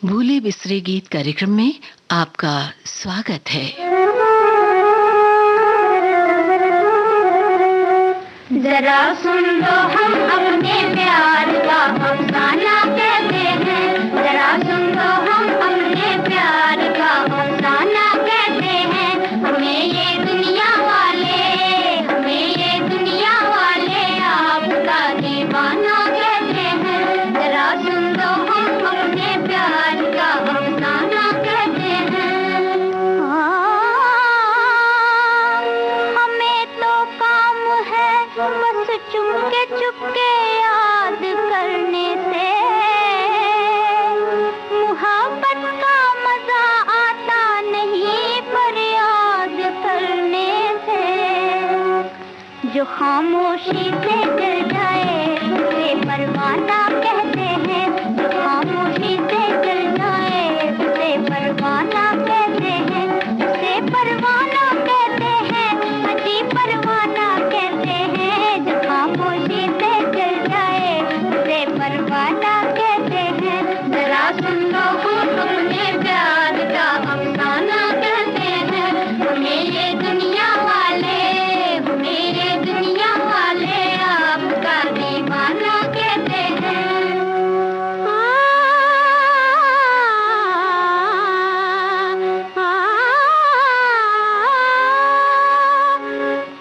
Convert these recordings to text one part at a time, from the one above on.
भूले बिसरे गीत कार्यक्रम में आपका स्वागत है। जरा सुन लो हम अपने प्यार का अफसाना कहते हैं। जरा सुन लो हम अपने प्यार का अफसाना कहते हैं। हमें ये दुनिया वाले आपका दीवाना कहते हैं। जरा सुन लो हम अपने प्यार का अफसाना कहते हैं। हमें तो काम है बस चुपके चुपके याद करने से। मुहब्बत का मजा आता नहीं पर याद करने से। जो खामोशी से जल जाए उसे परवाना कहते हैं। जो खामोशी से जल जाए उसे परवाना कहते हैं। उसे परवाना कहते हैं, अजी परवाना कहते हैं। जो खामोशी से जल जाए उसे परवाना कहते हैं। जरा सुन लो हम अपने प्यार का अफसाना कहते हैं। हमें ये दुनिया वाले आपका दीवाना कहते हैं।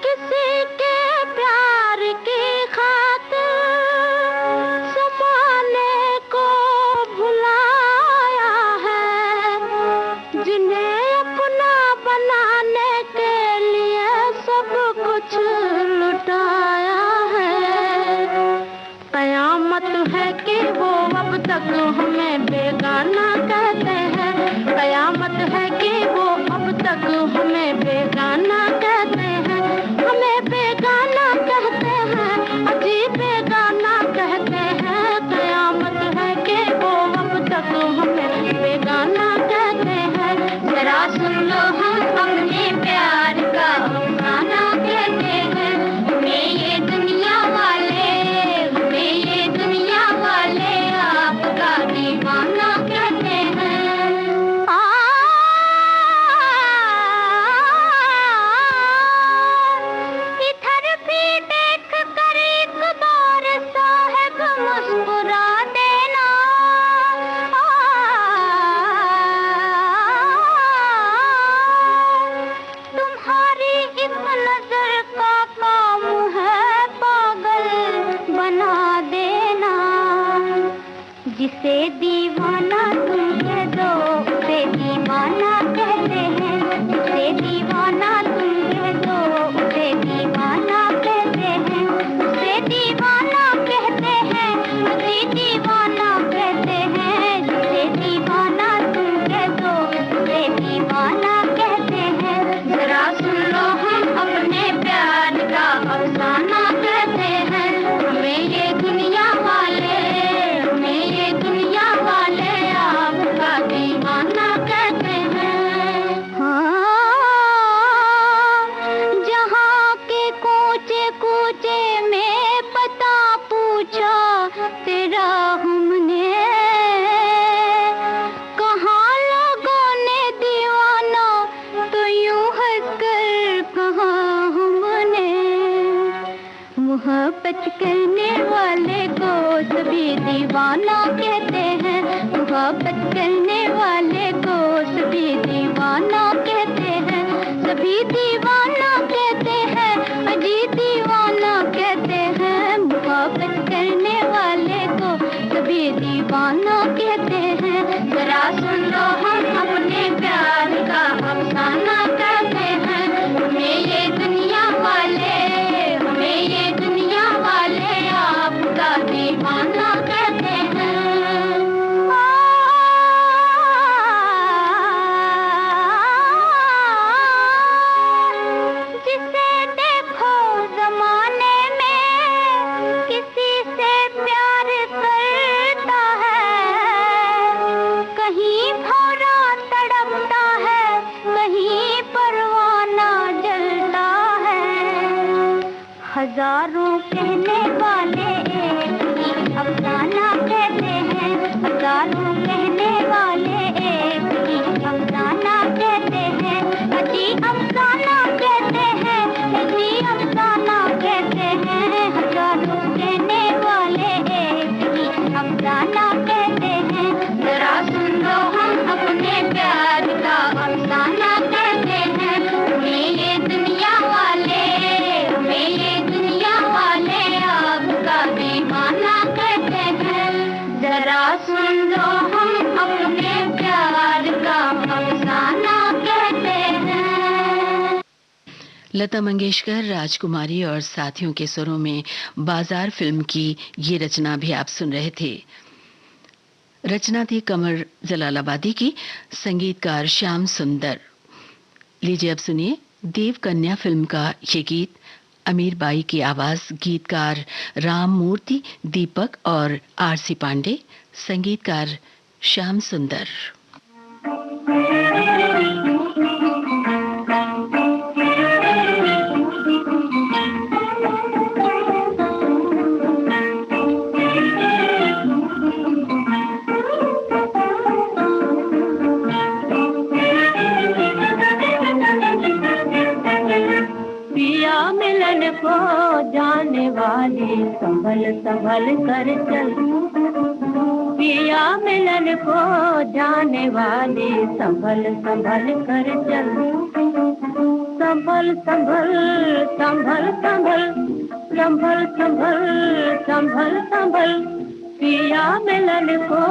किसी के प्यार की खातिर ज़माने को भुलाया है। जिन्हें अपना बनाने के लिए सब कुछ लुटाया है। कयामत है कि वो अब तक हमें बेगाना कहते हैं। कयामत है कि वो अब तक हमें बेगाना कहते हैं। हमें बेगाना कहते हैं, अजी बेगाना कहते हैं। कयामत है कि वो अब तक हमें बेगाना कहते हैं। जरा सुन लो हम अपने प्यार का अफसाना कहते हैं। हमें ये दुनिया वाले आपका दीवाना कहते हैं। इधर भी देख कर एक बार साहब मुस्कुरा देना। तुम्हारी इस नजर का काम है पागल बना देना। जिसे दीवाना तुम कह दो उसे दीवाना कहते हैं। जिसे दीवाना तुम कह दो उसे दीवाना कहते हैं। उसे दीवाना कहते हैं, उसे दीवाना कहते हैं। जिसे दीवाना तुम कह दो उसे दीवाना कहते हैं। जरा सुन लो हम अपने प्यार का अफसाना कहते हैं। हमें ये दुनिया वाले आपका दीवाना कहते हैं। जहाँ के कूचे कूचे में पता पूछा तेरा हमने। कहाँ लोगों ने दीवाना तो यूं हंसकर कहा हमने। मोहब्बत करने वाले को सभी दीवाना कहते हैं। मोहब्बत करने वाले को सभी दीवाना कहते हैं। सभी दीवाना कहते हैं, अजी दीवाना कहते हैं। मोहब्बत करने वाले को सभी दीवाना कहते हैं। जरा सुन लो हम अपने प्यार का अफसाना कहते हैं। हमें ये दुनिया वाले आपका दीवाना कहते हैं। जिसे देखो ज़माने में किसी से प्यार करता है। कहीं भौरा तड़पता है, कहीं परवाना जलता है। हजारों कहने वाले एक ही अफसाना कहते हैं। हजारों कहने वाले लता मंगेशकर, राजकुमारी और साथियों के स्वरों में बाजार फिल्म की ये रचना भी आप सुन रहे थे। रचना थी कमर जलालाबादी की, संगीतकार श्याम सुंदर। लीजिए अब सुनिए देव कन्या फिल्म का ये गीत। अमीर बाई की आवाज, गीतकार राम मूर्ति, दीपक और आरसी पांडे, संगीतकार श्याम सुंदर। को जाने वाली संभल संभल कर चल, पिया मिलन को जाने वाली संभल संभल कर चल, संभल संभल संभल संभल संभल संभल संभल संभल, पिया मिलन को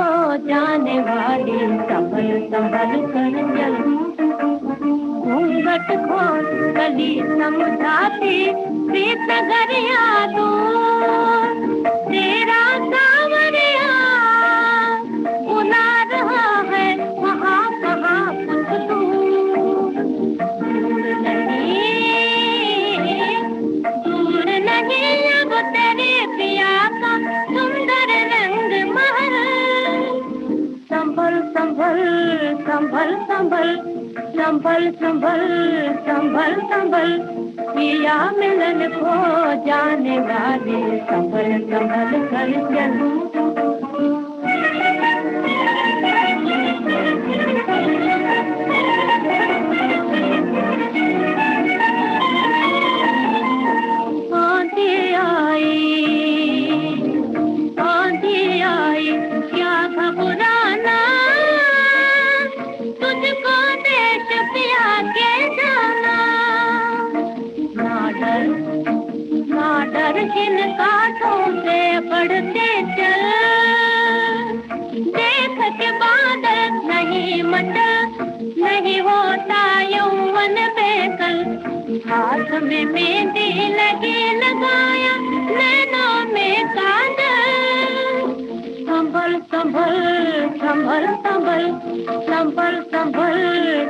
जाने वाली संभल संभल कर चल, घूंघट खोल गली समझाती प्रीत गरिया दो, तेरा सावरिया बुला रहा है वहाँ कहाँ कुछ दूर नहीं अब तेरे पिया का सुंदर रंग महल, संभल संभल संभल संभल संभल संभल संभल संभल, पिया मिलन को जाने वाले संभल संभल कर चल। आंधी आई क्या घबराना, तुझको देश पिया के जाना, ना डर इन कांटों से बढ़ते चल, देख के बादल नहीं मचल, नहीं होता यौवन बेकल, हाथ में मेहंदी लगी लगाया नैनों में काजल, संभल संभल संभल संभल संभल संभल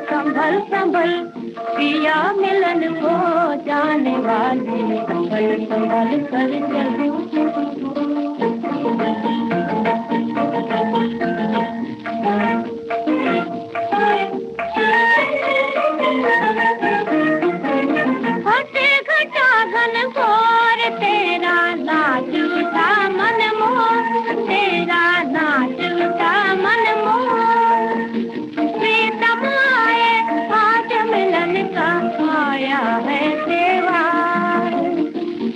संभल संभल, पिया मिलन को जाने वाले संभल संभल कर चल। हटे घटा घन घोर तेरा नाच उठा मन मोर, तेरा नाच उठा मन मोर, प्रीतम आए आज मिलन का आया है त्योहार,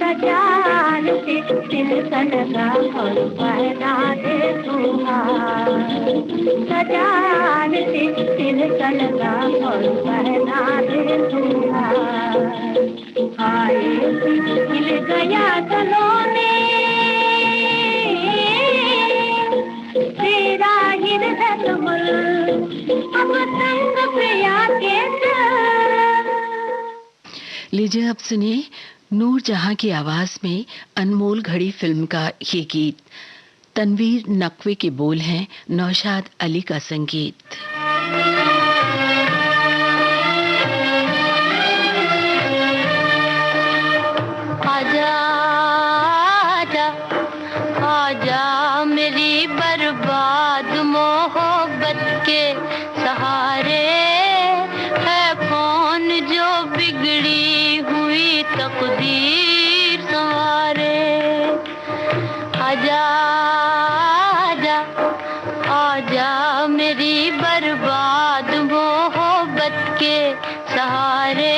सजान से तिलकन का फल पहना दे तुम्हार, सजान से तिलकन का फल पहना दे तुम्हार, आए खिल गया गलों में तेरा हृदय कमल, अब संग प्रिया के चल। लीजिए अब सुनिए नूर जहां की आवाज में अनमोल घड़ी फिल्म का ये गीत। तनवीर नकवी के बोल हैं, नौशाद अली का संगीत। आजा आजा आजा मेरी बर्बाद मोहब्बत के सहारे, है कौन जो बिगड़ी हुई तकदीर संवारे, आजा आजा आजा मेरी बर्बाद मोहब्बत के सहारे,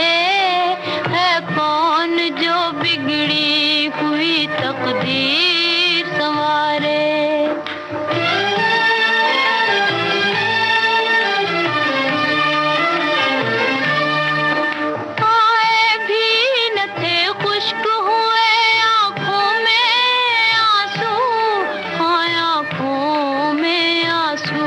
है कौन जो बिगड़ी हुई तकदीर संवारे, आए भी न थे खुश्क हुए आंखों में आंसू, हाँ आंखों में आंसू,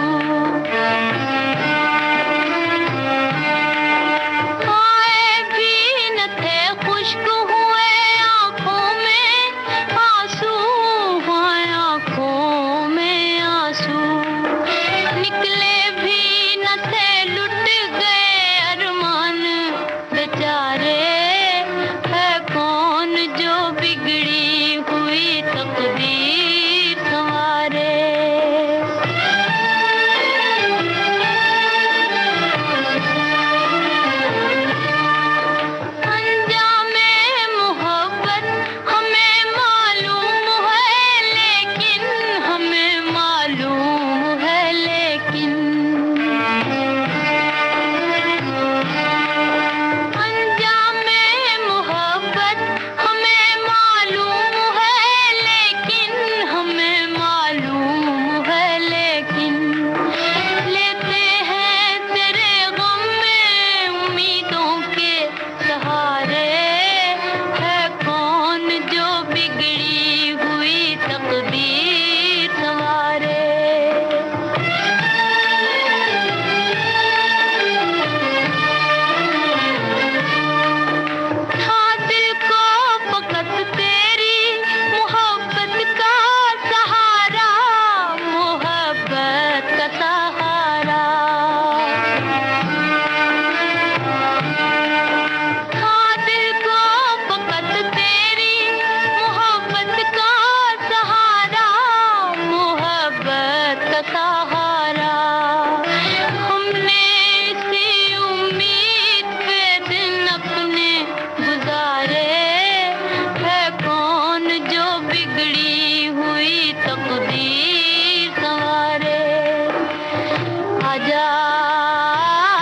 आजा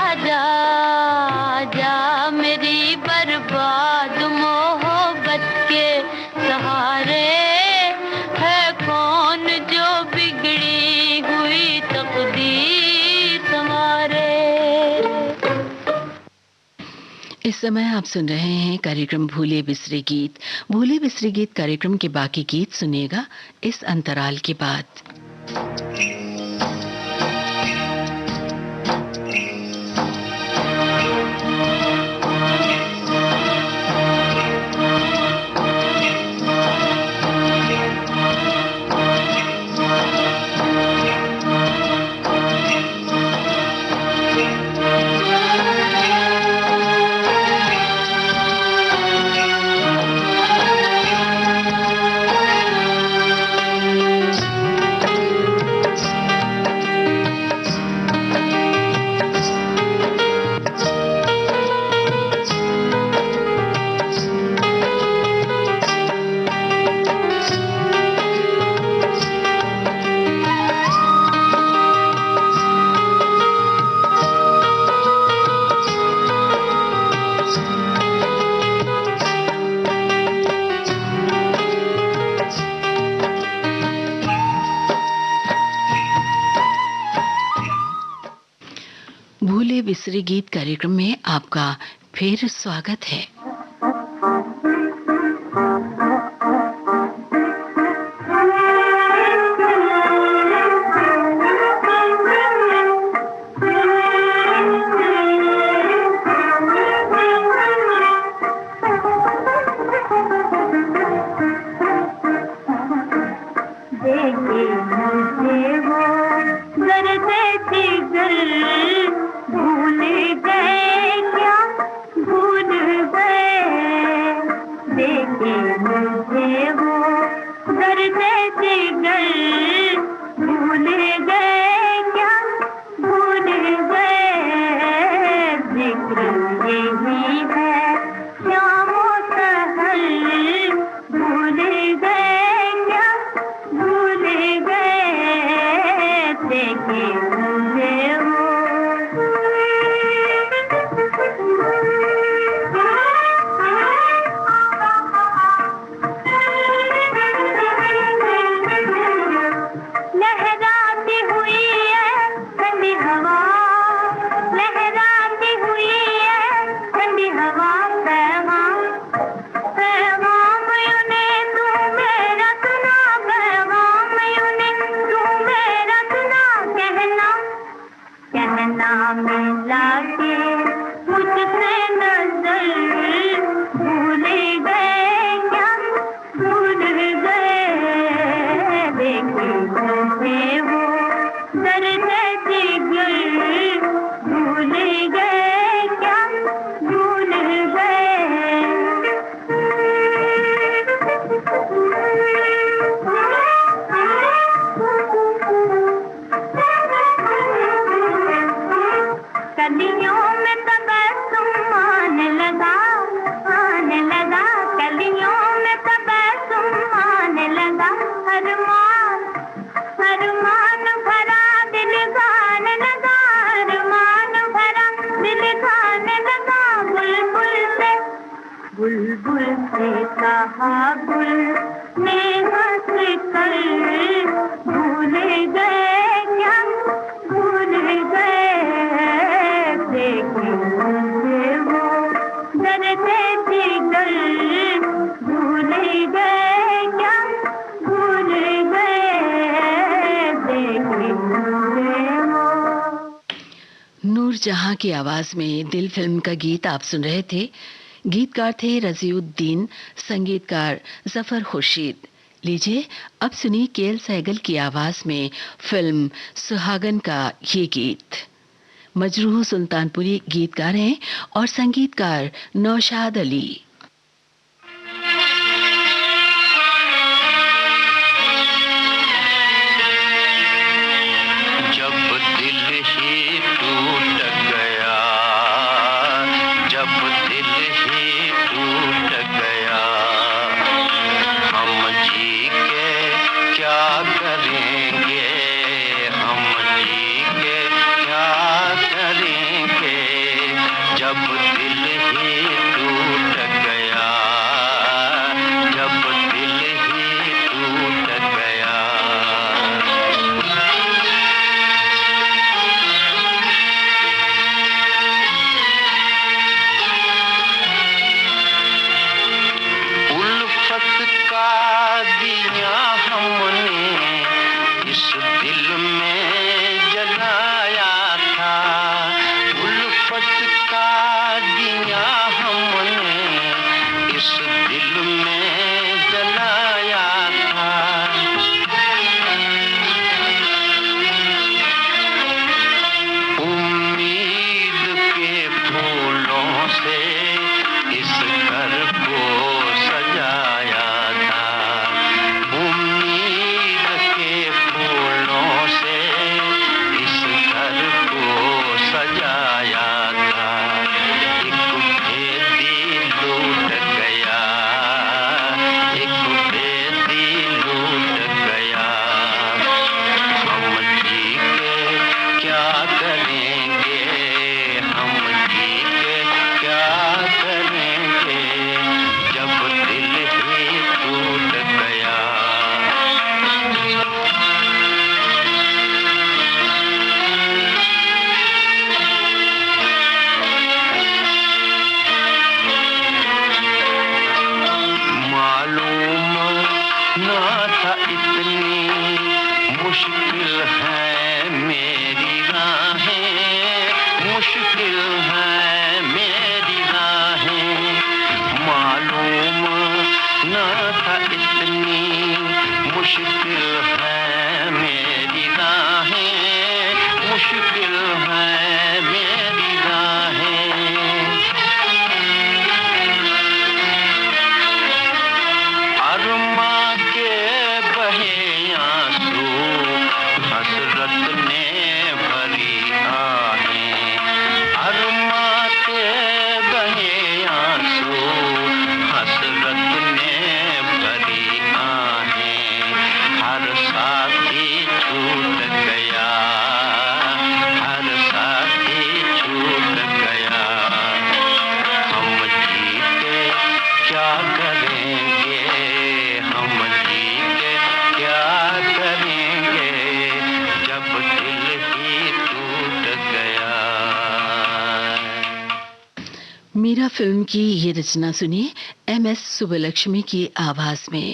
आजा आजा मेरी बर्बाद मोहब्बत के सहारे है कौन जो बिगड़ी हुई तकदीर संवारे। इस समय आप सुन रहे हैं कार्यक्रम भूले बिसरे गीत। भूले बिसरे गीत कार्यक्रम के बाकी गीत सुनिएगा इस अंतराल के बाद। भूले बिसरे गीत कार्यक्रम में आपका फिर स्वागत है। नूरजहां की आवाज में दिल फिल्म का गीत आप सुन रहे थे। गीतकार थे रजीउद्दीन, संगीतकार जफर खुर्शीद। लीजिए अब सुनिए केएल सहगल की आवाज में फिल्म सुहागन का ये गीत। मजरूह सुल्तानपुरी गीतकार हैं और संगीतकार नौशाद अली। क्या करेंगे हम जी के क्या करेंगे जब दिल ही टूट गया। मालूम ना था इतनी मुश्किल है मेरी राहें, मुश्किल है मेरी राहें। मालूम ना था इतनी मुश्किल है मेरी राहें, मुश्किल है मेरी राहें। अरमा के बहे आंसू हसरत ने भरी आहें, अरमा के बहे आंसू हसरत ने भरी आहें। हर साथी छूट गया, हर साथी छूट गया। हम जी के क्या करेंगे, हम जी के क्या करेंगे जब दिल ही टूट गया। मीरा फिल्म की ये रचना सुनिए MS सुब्बलक्ष्मी की आवाज में।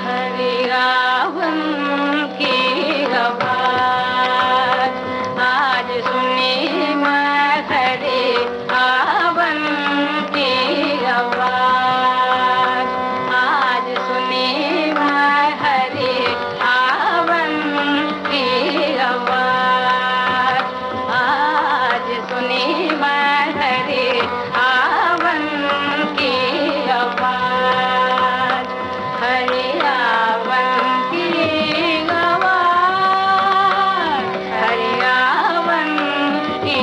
हरि रावण की आवाज आज सुनी मैं, हरि रावण की आवाज आज सुनी मैं, हरि रावण की आवाज आज सुनी मैं, हरि रावण की आवाज। हरि रावण की आवाज, हरि रावण की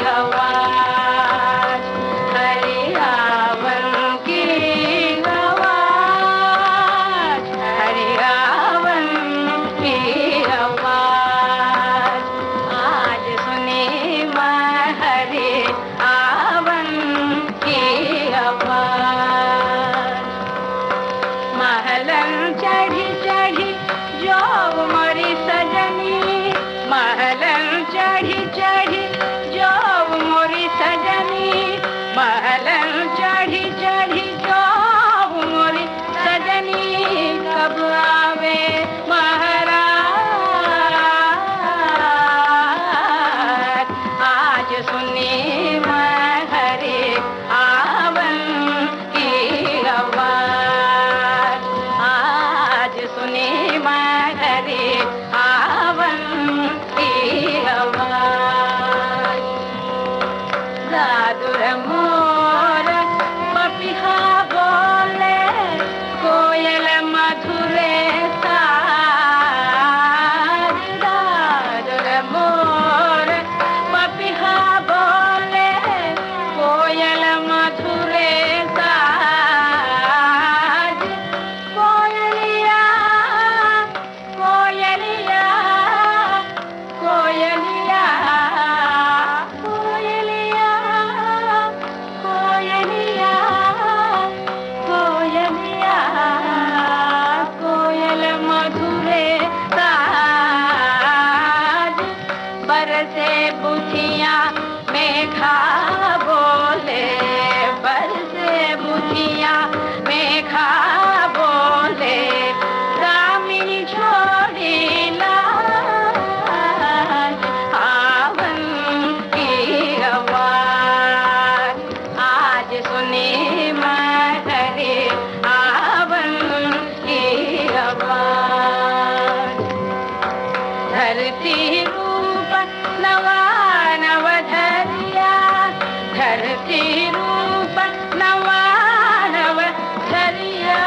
आवाज, हरि रावण की आवाज, हरि रावण की आवाज आज सुनी मैं, हरि रावण की आवाज। महलन चढ़ी चढ़ी जो मोरी सजनी, महलन चढ़ी चढ़ी जो मोरी सजनी, महलन चढ़ी चढ़ी जो मोरी सजनी। कब आवे महाराज आज सुनी मैं, हरि रावण की आवाज आज सुनी मैं, हरि रावण की आवाज। दादुर मोर पपिहा बोले, कोयल मधुरे साज। दादुर मोर पपिहा बोले, कोयल मधुरे साज। कोयलिया कोयलिया कोयलिया कोयलिया कोयलिया कोयलिया कोयल मधुरे साज। बरसे बुझिया मेघा बोले, बरसे बुझिया मेघा बोले। दामिनी छोड़ी लाज रावण की आवाज आज सुनी मैं, हरि रावण की आवाज। धरती रूप नवा नव धरिया, धरती रूप नवा नव धरिया।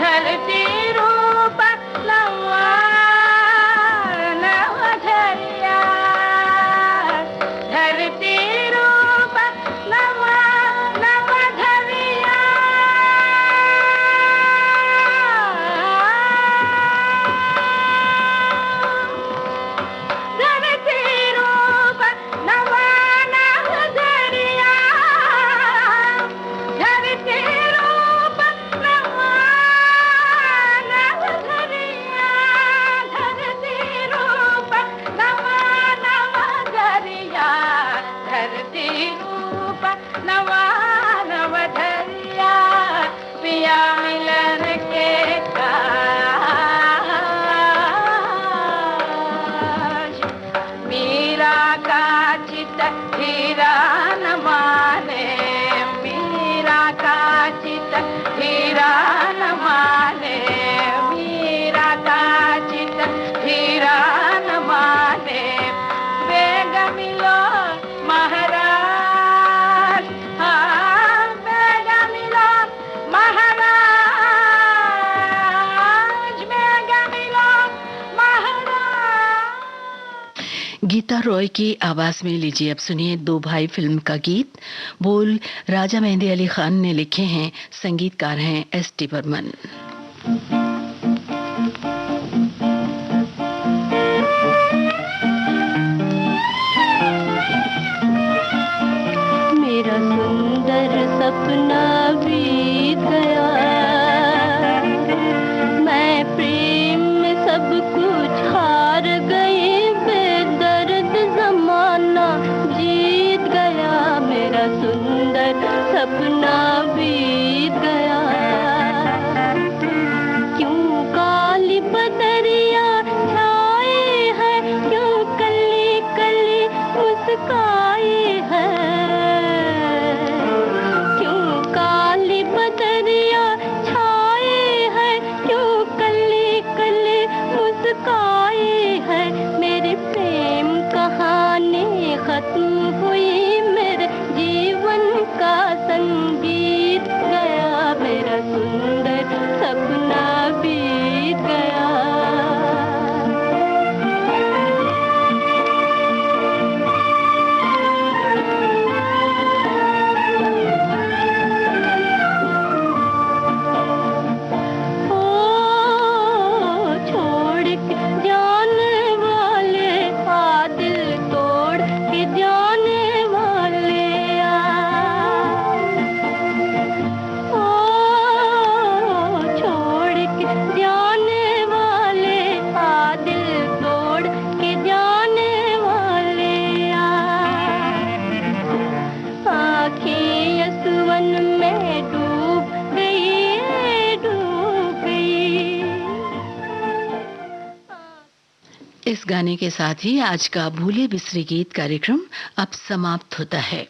धरती रूप नवा नव धरिया। धरती रूप नवा नवा धरिया धरती रूप नवा नवा धरिया धरती रूप नवा नवा धरिया धरती रूप नवा नवा धरिया धरती रूप नवा नवा धरिया पिया मिलन के काज मीरा का चित हीरा न माने मीरा का चित हीरा न माने मीरा का चित हीरा न माने बेग मिलो महाराज हाँ बेग मिलो महाराज बेग मिलो महाराज। गीता रॉय की आवाज में लीजिए अब सुनिए दो भाई फिल्म का गीत। बोल राजा मेहंदी अली खान ने लिखे हैं, संगीतकार हैं एस.टी. बर्मन। मेरा सुंदर सपना बीत गया मैं प्रेम में सब कुछ हार गई बेदर्द जमाना जीत गया मेरा सुंदर सपना बीत गया क्यों काली बदरिया छाए है क्यों कली कली मुस्काए है क्यों काली बदरिया छाए है क्यों कली कली मुस्काए है मेरी प्रेम कहानी खत्म हुई मेरे जीवन का संगीत गया मेरा सुंदर सपना बीत गया ओ छोड़ के जाने वाले आ दिल तोड़ के जाने वाले आ ओ छोड़ के जाने वाले आ दिल तोड़ के जाने वाले आ आँखें यशवन में डूब गई इस गाने के साथ ही आज का भूले बिसरे गीत कार्यक्रम अब समाप्त होता है।